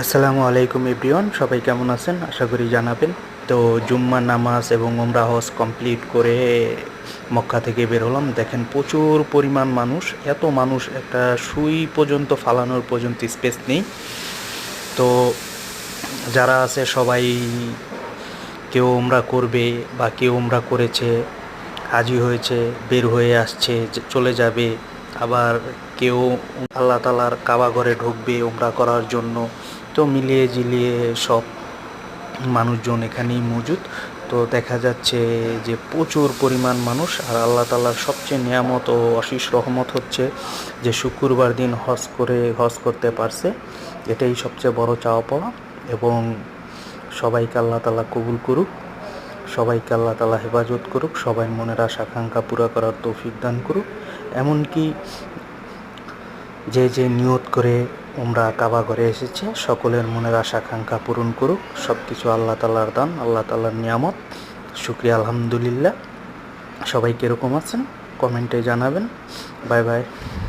আসসালামু আলাইকুম এভরিওয়ান, সবাই কেমন আছেন? আশা করি জানাবেন। তো জুম্মার নামাজ এবং ওমরা হজ কমপ্লিট করে মক্কা থেকে বের হলাম। দেখেন প্রচুর পরিমাণ মানুষ, এত মানুষ একটা সুই পর্যন্ত ফালানোর পর্যন্ত স্পেস নেই। তো যারা আছে সবাই কেউ ওমরা করবে বা কেউ ওমরা করেছে, হাজি হয়েছে, বের হয়ে আসছে, চলে যাবে। আবার কেউ আল্লাহ তালার কাবা ঘরে ঢুকবে ওমরা করার জন্য। তো মিলিয়ে ঝিলিয়ে সব মানুষজন এখানেই মজুদ। তো দেখা যাচ্ছে যে প্রচুর পরিমাণ মানুষ। আর আল্লাহ তালার সবচেয়ে নিয়ামত ও অশেষ রহমত হচ্ছে যে শুক্রবার দিন হজ করতে পারছে। এটাই সবচেয়ে বড় চাওয়া পাওয়া। এবং সবাইকে আল্লাহ তালা কবুল করুক, সবাইকে আল্লাহ তালা হেফাজত করুক, সবাই মনের আশা আকাঙ্ক্ষা পুরা করার তৌফিক দান করুক। এমনকি যে নিয়ত করে ওমরা কাবা ঘরে এসেছে সকলের মনের আশা আকাঙ্ক্ষা পূরণ করুক। সব কিছু আল্লাহ তালার দান, আল্লাহ তালার নিয়ামত। শুকরিয়া, আলহামদুলিল্লাহ। সবাই কীরকম আছেন কমেন্টে জানাবেন। Bye bye.